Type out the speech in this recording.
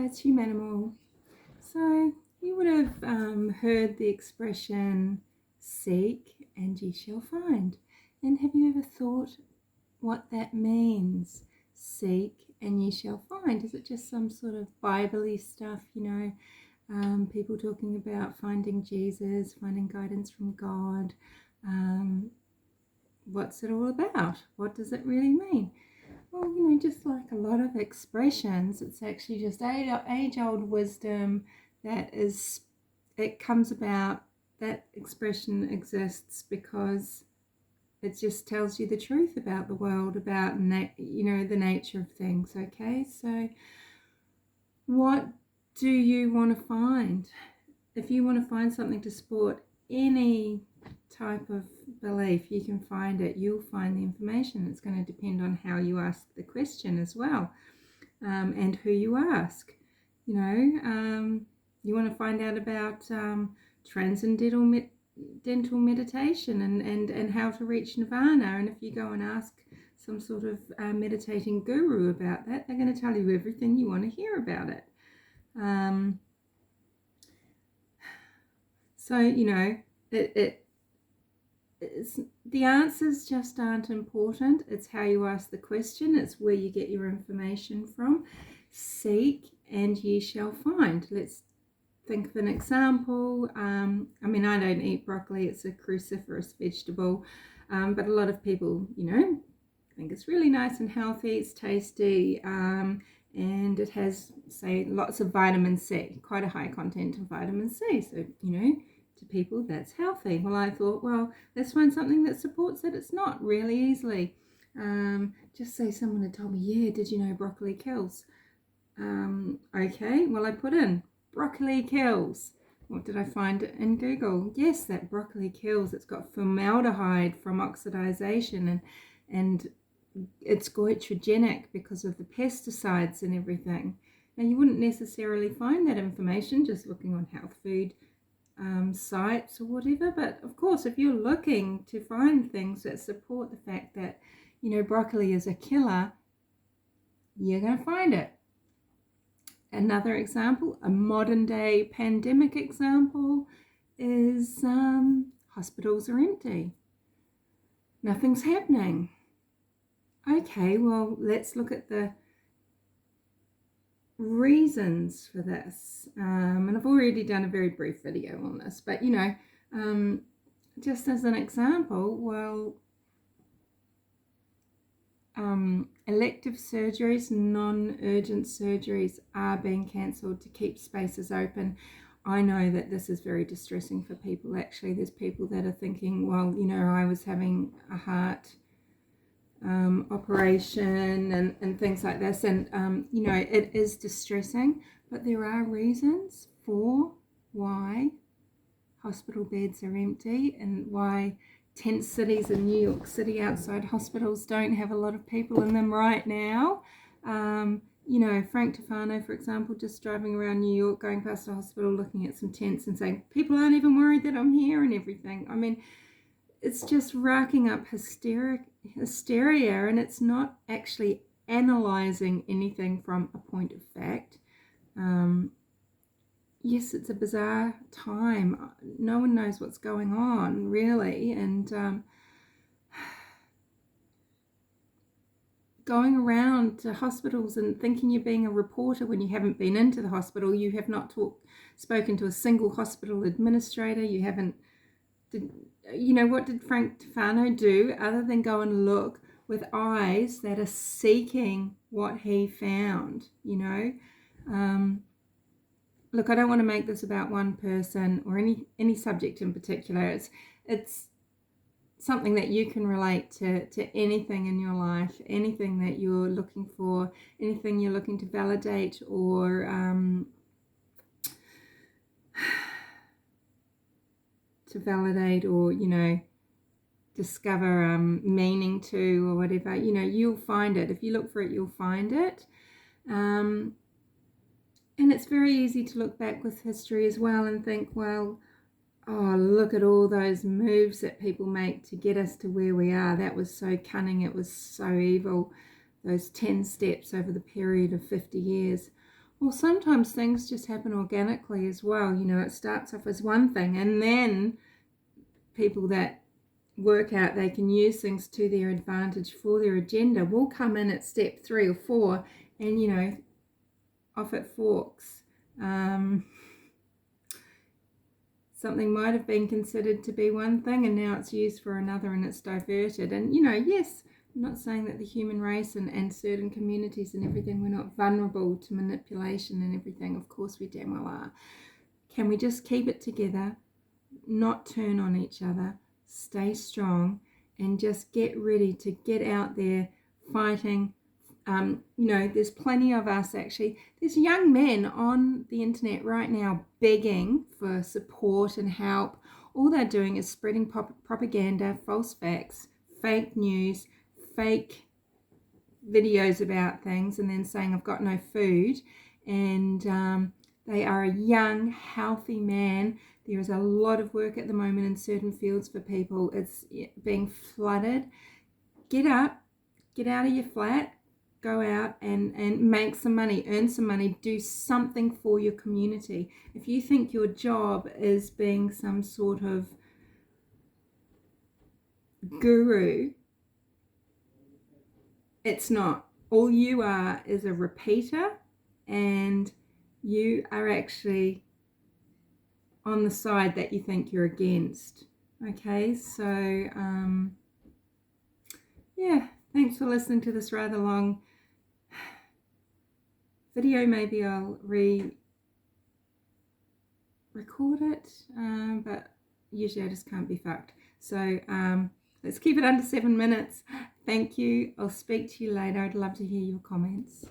Hi, it's Humanimal. So you would have heard the expression seek and ye shall find. And have you ever thought what that means? Seek and ye shall find. Is it just some sort of Bible-y stuff, people talking about finding Jesus, finding guidance from God? What's it all about? What does it really mean? Well, just like a lot of expressions, it's actually just age-old wisdom it comes about. That expression exists because it just tells you the truth about the world, about, the nature of things, okay? So what do you want to find? If you want to find something to support any type of belief, you can find it. You'll find the information. It's going to depend on how you ask the question as well, and who you ask. You want to find out about transcendental meditation and how to reach nirvana. And if you go and ask some sort of meditating guru about that, they're going to tell you everything you want to hear about it. So, it's, the answers just aren't important. It's how you ask the question. It's where you get your information from. Seek and ye shall find. Let's think of an example. I don't eat broccoli. It's a cruciferous vegetable. But a lot of people, think it's really nice and healthy. It's tasty. And it has, say, lots of vitamin C, quite a high content of vitamin C. So, to people, that's healthy. Well, I thought, let's find something that supports it. It's not really easily. Just say someone had told me, yeah, did you know broccoli kills? Okay, well, I put in broccoli kills. What did I find in Google? Yes, that broccoli kills. It's got formaldehyde from oxidization and it's goitrogenic because of the pesticides and everything. Now, you wouldn't necessarily find that information just looking on health food sites or whatever, but of course, if you're looking to find things that support the fact that broccoli is a killer, you're going to find it. Another example, a modern day pandemic example, is hospitals are empty, nothing's happening. Okay, well, let's look at the reasons for this, and I've already done a very brief video on this, but just as an example, elective surgeries, non-urgent surgeries are being cancelled to keep spaces open. I know that this is very distressing for people. Actually, there's people that are thinking, I was having a heart operation and things like this, and it is distressing, but there are reasons for why hospital beds are empty and why tent cities in New York City outside hospitals don't have a lot of people in them right now. Frank Tufano, for example, just driving around New York, going past a hospital, looking at some tents and saying, people aren't even worried that I'm here and everything. I mean, it's just racking up hysteria, and it's not actually analysing anything from a point of fact. Yes, it's a bizarre time. No one knows what's going on, really, and going around to hospitals and thinking you're being a reporter when you haven't been into the hospital, you have not spoken to a single hospital administrator, you haven't... what did Frank Tufano do other than go and look with eyes that are seeking what he found? Look, I don't want to make this about one person or any subject in particular. It's something that you can relate to anything in your life, anything that you're looking for, anything you're looking to validate or discover meaning to, or whatever. You'll find it. If you look for it, you'll find it. And it's very easy to look back with history as well and think, look at all those moves that people make to get us to where we are. That was so cunning. It was so evil. Those 10 steps over the period of 50 years. Well, sometimes things just happen organically as well. You know, it starts off as one thing, and then people that work out they can use things to their advantage for their agenda will come in at step 3 or 4, and, you know, off it forks. Something might have been considered to be one thing, and now it's used for another, and it's diverted. And, you know, yes, I'm not saying that the human race and certain communities and everything, we're not vulnerable to manipulation and everything. Of course we damn well are. Can we just keep it together, not turn on each other, stay strong, and just get ready to get out there fighting. You know, there's plenty of us actually. There's young men on the internet right now begging for support and help. All they're doing is spreading propaganda, false facts, fake news, fake videos about things, and then saying I've got no food. And they are a young, healthy man. There is a lot of work at the moment in certain fields for people. It's being flooded. Get up, get out of your flat, go out and make some money, earn some money, do something for your community. If you think your job is being some sort of guru, it's not. All you are is a repeater, and you are actually on the side that you think you're against. Okay, so yeah, thanks for listening to this rather long video. Maybe I'll re-record it, but usually I just can't be fucked. So let's keep it under 7 minutes. Thank you. I'll speak to you later. I'd love to hear your comments.